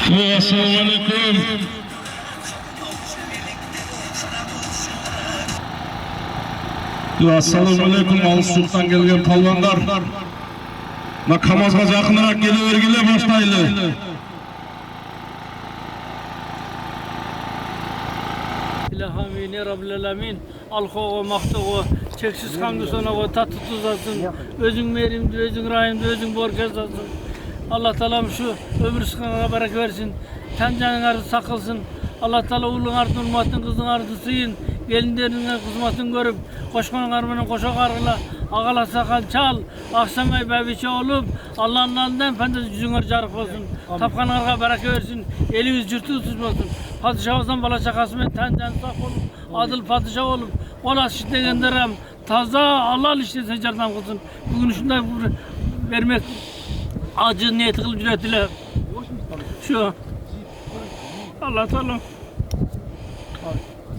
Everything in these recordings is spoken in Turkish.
Assalamu alaikum. Assalamu alaikum. Alışıktan gelgen palvanlar. Kamazga yakınarak gelivergile başlaylı. İlahi ne Rabbil Alemin. Alkoğu, maktoğu, çeksiz hamdü sana tatlı tuzasın. Özün merimdi, özün rahimdi, özün borkezasın. Allah Teala'm şu ömür sıkıntına bereket versin. Tencenin ardı sakılsın. Allah Teala ulun ardın, ulmatın kızın ardı sıyın. Gelinlerinin kızmatını görüp, koşkanın armının koşak argıyla, ağala sakal çal, akşamay bebiçe olup, Allah'ın alından fendesi yüzüngör carık olsun. Tapkan arga bereket versin, elimiz cürtü tutmasın. Padişah olsan bala şakasымен tencenin sak olup, adıl padişah olup, ola şiddegenderem, taza Allah işlese cardan kılsın. Bugün şunday vermek acı niyeti kılıp cürettiler. Şu Allah Teala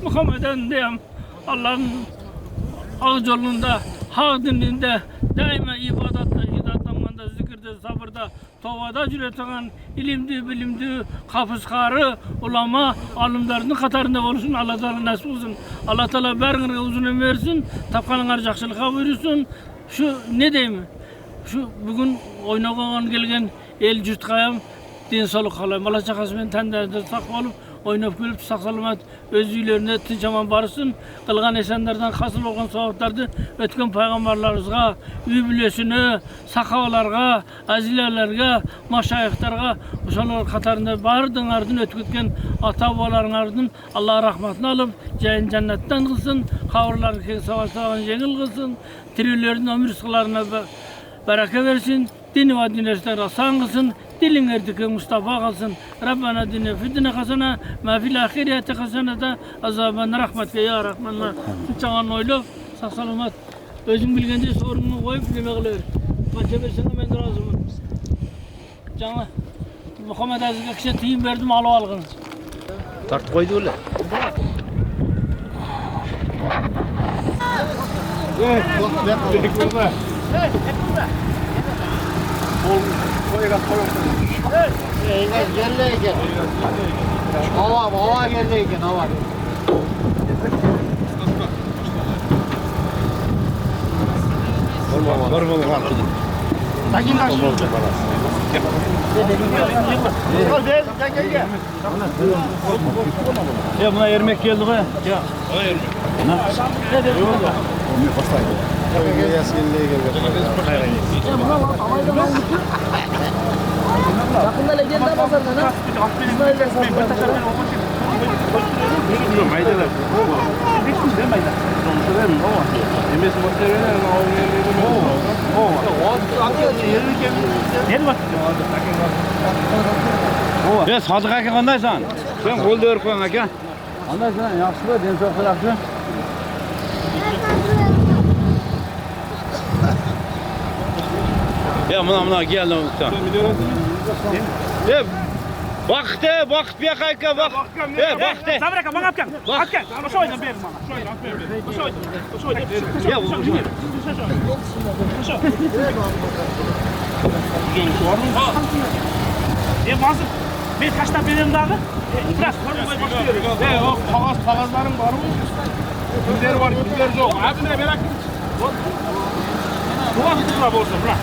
Muhammed'en diyem Allah'ın hak yolunda, hak dininde daima ibadatta, hidatamanda, zikirde, sabırda, tovada cürettiğin ilimdi, bilimdi, hafızkarı, ulama, alimlerinin katarında olsun. Allah Teala nasip olsun. Allah Teala bergine uzun ömür versin, tapkanın arcakçılığa buyursun. Şu ne diyeyim? Şu bugün oynagan gelgen el cütkayam din soluk kalayım. Allah çakasымен tenderde sak olup, oynap gülüp sak salamat öz üylerine tinç aman barısın. Kılgan esenlerden hasıl olgan savaptardı ötken peygamberlarımızga, üy bilesini, sakavalarga, azilerlerge, maşayıhtarga, uşalar katarında bardın ardın ötkütken ata-babaların ardın Allah rahmatını alıp, ceyin cennetten kılsın, kavurların keng savaşlarına jengil kılsın, tirilerin ömür sıkılarına bereket versin, dini ve dinleşler asan kılsın, dilin erdiki Mustafa kalsın. Rabbana dine fidine hasana, ma fil ahiriyeti hasana da azaban rahmetke ya Rahmanlar. Çağan oylu, sağ salamat. Özüm bilgende sorununu koyup demekler. Maça versene ben de razımım. Canı, Muhammed Aziz'e kişi tiyim verdim alı algınız. Tart koydu öyle. Gelleyken. Hava gelleyken hava. Var. Sakin kaç. Ya buna ermek geldi be. Ya. Ne dedi? Yakında legenda pazarında ha? İsmail'le sattılar. Ya Sadık aka qandaysan? Sen qo'lda berib qo'ying aka. Qandaysan? Yaxshimi? Densoqlar yaxshi? Ya buna geldim usta. Ya vaqt bu yoqqa aka vaqt. Vaqt. Sabır aka bana apkan. Apkan. Şu oydan berim bana. Şu oydan. Ya bu. Mazır. Ben kaçta benim dağı? Biraz koymaya başlıyorum. O kağızların var mı? Kimler var, kimler yok. Adına merak ettim. Bu vakit olsun bırak.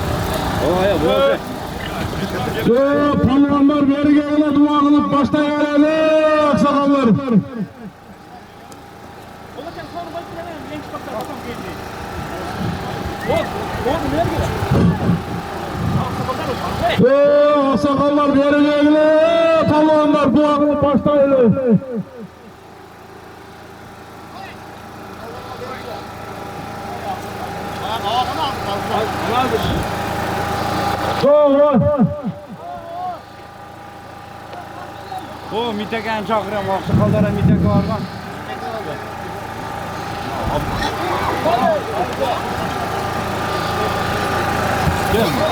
Palvanlar beri gelene dua kılıp başta gelene aksakallar. Aksakallar beri gelene palvanlar dua kılıp başta gelene. O mitekani chaqiram, oqsoqollar ham miteka borgan.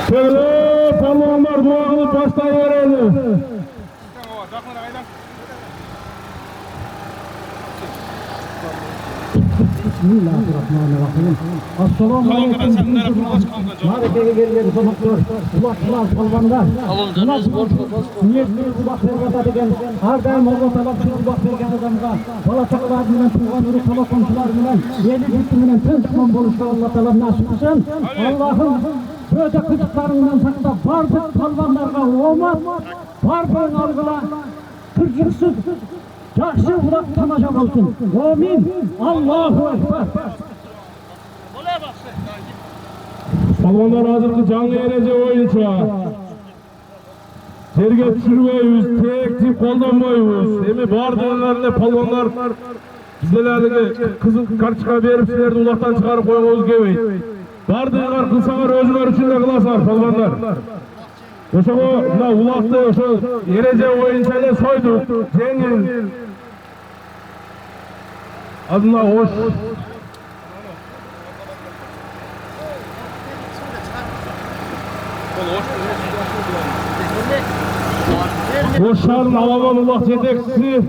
Şöyle palvanlar dua kılıp başta gelene. Bismillahirrahmanirrahim. Assalamu alaikum. Harekete gelgen konuklar, ulaklar, palvanlar. Niyetli ulak vergat egen, her daim Allah Teala şu ulak vergen adamga, bala çakalar bilen, tuğan ürü kala komşular bilen, yedi güçlü bilen, tez tutman buluşta Allah Teala nasip etsin. Allah'ım böyle kızıklarından sakla, bardık palvanlarga olmaz, bardığın algıla, kırcıksız, yaxşı ulak tamaşa olsun. Amin. Allahu Ekber. Palvanlar hazırkı canlı eğlence oyuncu. Terge düşürmeyimiz, tek koldanmayımız. Emi bardığınlarında palvanlar bizdelerdeki kızıl karçıka verip sizlerdi ulaktan çıkarıp koyduğunuz gibi. Bardığınlar kılsalar özüler için de kılasar palvanlar. Oşa o ulaktı, oşa eğlence oyuncu'yla soyduk. Zengin. Adına hoş. Koşarın Alaman ulak yetekçisi.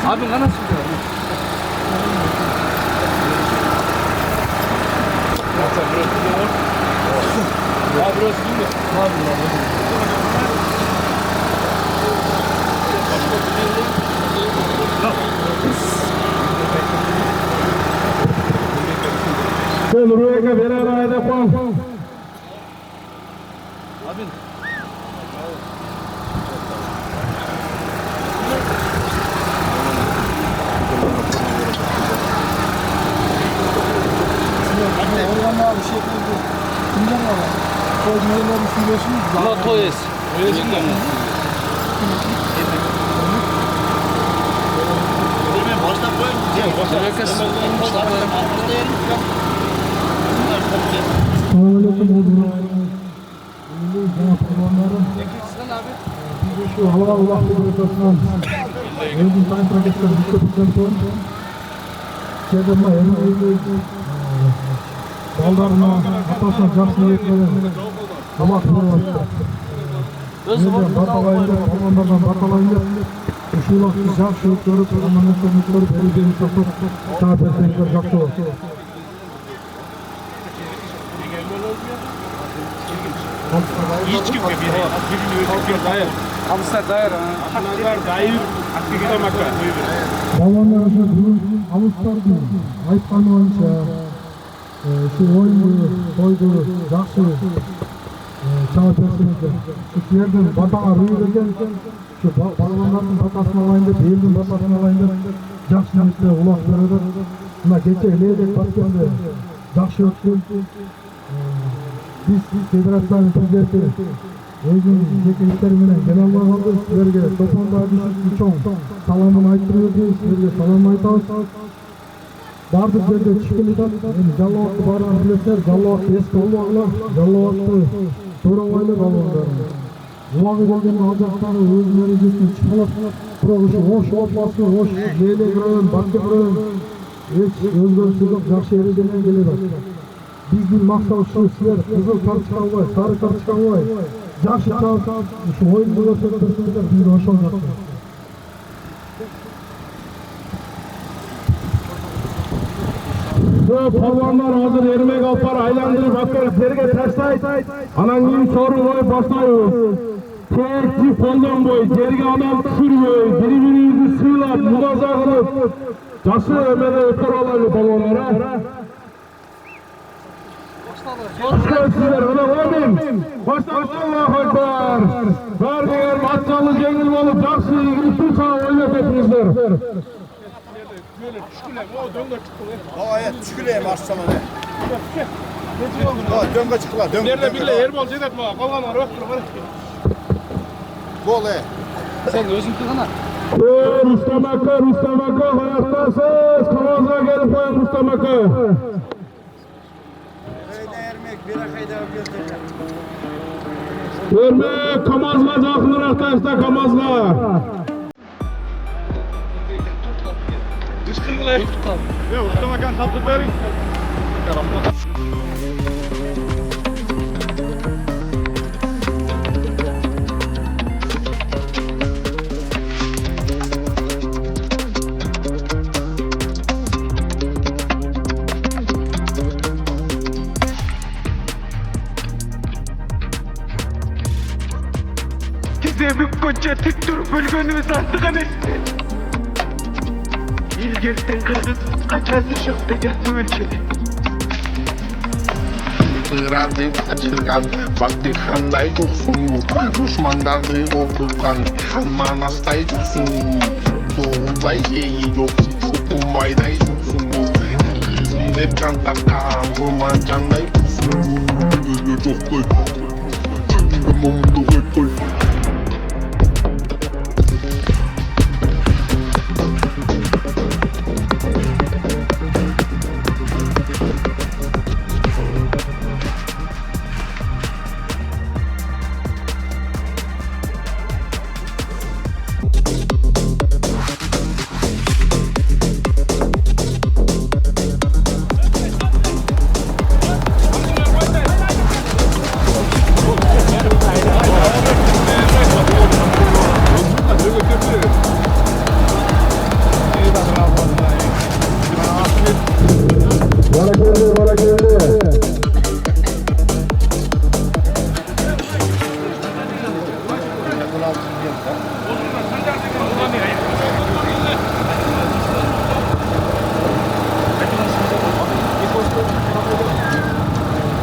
Abi kana sürüyor. Ben Rüyaka birer ayda koyun. Abi. No to jest. Şu hava ulak federasyonundan Eğitim Sayın Profesör Vice-Prezident Çedirma ballarına, atasına жақсы ниет менен тамак берип атты. Баталайында, балдардан баталайында ушул убакытты жакшы өткөрүп, андан өткөрүп, берилгени токтоп, таап берсеңиздер жакшы болот. Hiç kimse birini öteki dair. Hamster dair. Atlar dair. Aktivite makka. Балдар үшін бүгін алыстардың айтқаны бойынша şu oyundu, toydu, жақсы çağır bersinіздер. Şu силерден батаға рүй берген, şu балғандардың батасын алайын деп, елдің батасын алайын деп, жақсы ниетте улақ береді. Мына кеше Ледек баскенде жақсы өткен. Biz federasyonun prezidenti өзінің жеке иштерменен келе албай калды. Силерге топонда düşүп чоң саламын айтып берди. Силерге салам айтабыз. Бардык жерде чыккан атат. Эми Жаллабатты баарыңар билесиздер. Жаллабатты эске улагыла. Жаллабатты туурабайлы балгандарын. Улагы келгенде ал жактагы өзүнүн эрежесин чыккылап, бирок ушу Ош областы, Ош Ледек район, Баткен район эч өзгөрүшсүз жакшы эреже менен келет. Биздин максат ушул силер кызыл карточка албай, сары карточка албай, жакшы чалып, ушу оюнду көрсөтүп берсеңиздер, бизге ошол жакшы. Palvanlar hazır ermek alpar aylандырып atkara terge taşlayt. Anan kийин sorun koyup başlayız. Tekçi koldan boy, terge adam düşürmöy, birbirimizi sыйлап, munaza kılıp, jакшы emede ötür alaylı palvanlara. Sizler ona koymayın. Allahu Ekber. Verdiğer matçalı jengil bolup, jакшы игиликтүү сага oynap ettiңizdер. Evet, çüküleyim aşçama ne? Dönge çıkıla, dönge. Nerede bile Erbol Sedat mı? Kalanlar öptür. Gol Sen özün kılana. Rustam Aka, hayattasız. Kavaz'a gelip koyun Rustam Aka. Köyde ermek, bir akayda göstereceğim. Görme Kamaz'la yakınırak taşta Kamaz'la. Ya ustamakan sapı verin. Gizemik koca tek durup bölgönümüz artık İlgerden kırgız kaçası şokta gelsin ölçeli Berarti acilkan bakti kandai kursumu Düşmanları korkukan Kalma nastay kursumu Doğu bayyeyi yok Hukum day kursumu Yüzünde cantakan Kurman canday kursumu Yüzünde çok koy Mumdu koy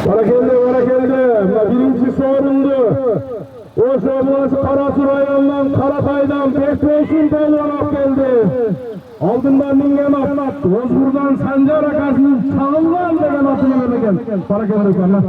Bana geldi. Bana geldi. Birinci sorundu. O şablası Karasu rayonundan Karatay'dan 5 olsun polvanak geldi. Aldından ningen at. Bozbur'dan Sancar Akası'nın sağından degen atını vermegen. Para geldi bana.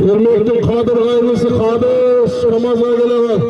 Ermek'tin Kadir Kaylısı Kadir Kamaz'a gelemez.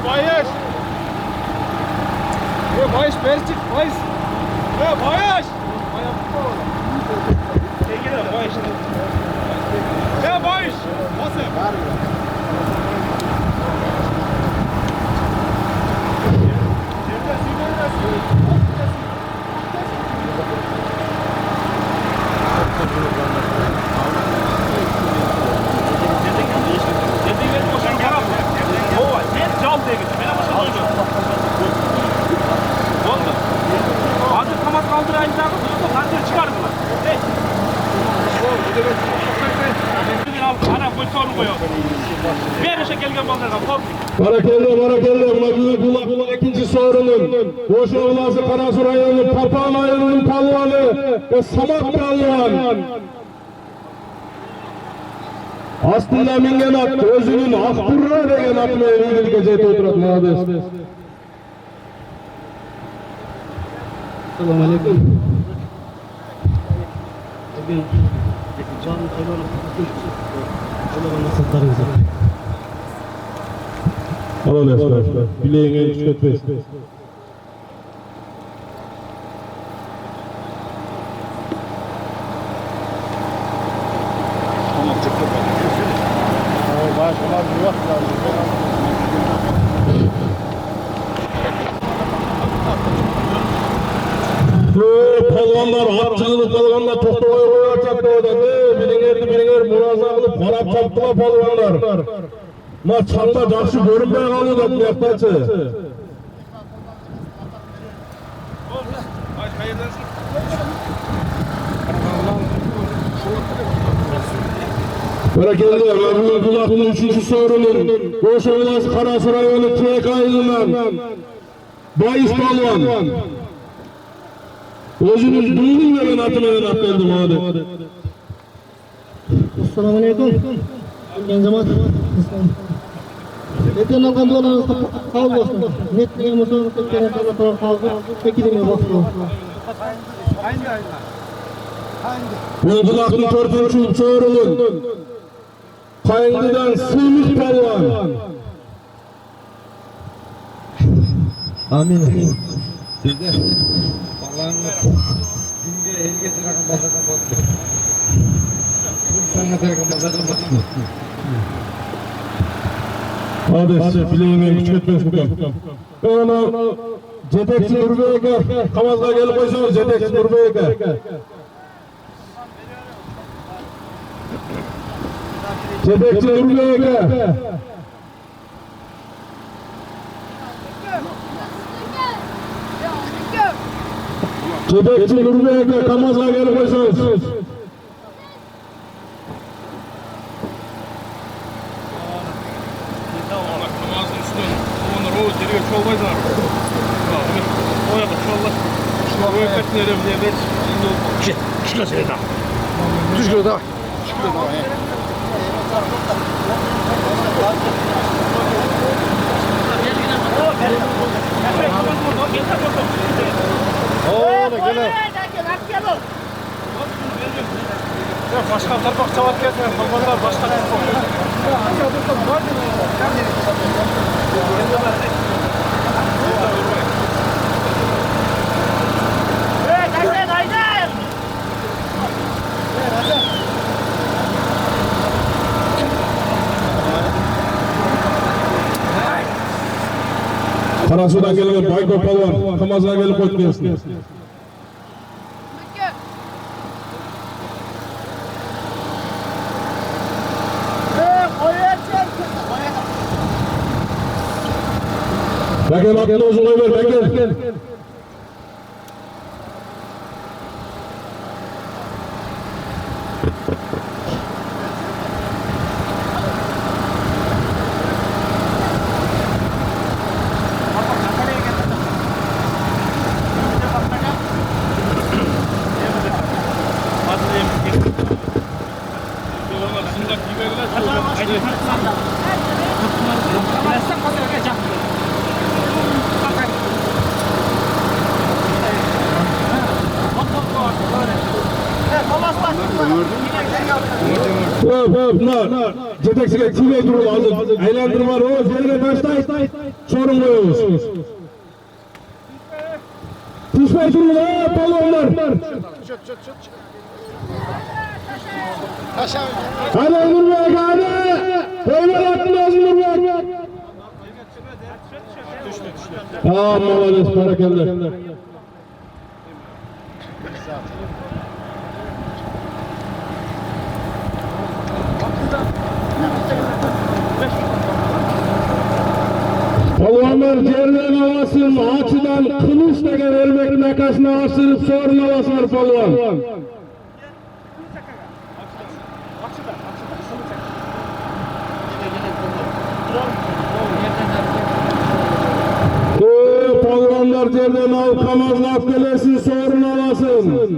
Baş. Bayış berçik bayış. Bayış. Bayış. Barakelle. Kulak ikinci sorunun. Boş Ovlası Karasu Rayonu Papağan Ayı'nın palvanı ve Samat palvan. Aslında mingen at, özünün Akburra degen atmaya eğilir geceyte oturatın abi. Selamun Aleyküm. Alın esnaflar, bileğin el tüketmesin. Palvanlar, atçılık palvanlar, tohtoğayı koyar çattı orada. Bilinger, muraza kılıp, harap çaptılar palvanlar. Ma çapta жақсы görünmeye kalıyor da bu yaktaçı. Bereketli, Mehmet Kulak'ın 3. sorunun Boş Ovlası Karasu Rayonu TK yılından Bayış Palvan. Özünüz duyduğun veren atımına geldim hadi. Assalamu Aleyküm. Ben cemaat. Neden algan dualarınız kabul olsun. Netliğe mutluluk ettiğiniz Allah'a kabul bekilime bakıyor. Kulak'ın 4. sorunun Kayınlı'dan Sıymış Palvan. Amin. Sizde Allah'ınız günde el getiren bazardan bakıyor. Sana terken bazardan bakıyor. Hadi size bileğinden küçük etmez bakalım. Ben ona Cetekçi Nurbey'e Kamaz'a gelip koysanız Cetekçi Nurbey'e. Cetekçi Nurbey'e. Cetekçi Nurbey'e Kamaz'a gelip koysanız. Düşkür davay. Başka tarpak çavat gelsin. Başka Karasu'dan gelen Bayko Palvan, Kamaz'a gelip koytmuyorsun. Bakın aklına uzun koy ver bakın. Bunlar jeteksiga tiymeyi turup hazır. Aylandırma o yerine taştay. Sorun koyuyoruz. Düşmeyi turun ha balonlar. Hadi Ömürberk hadi. Koyma attın lazım Ömürberk. Молодец, barakallah. Palvanlar yerden havasın, açıdan kılıç degen elbek nakasına asırıp soruna basar palvan. Palvanlar yerden al, kamazlak delesin soruna basın.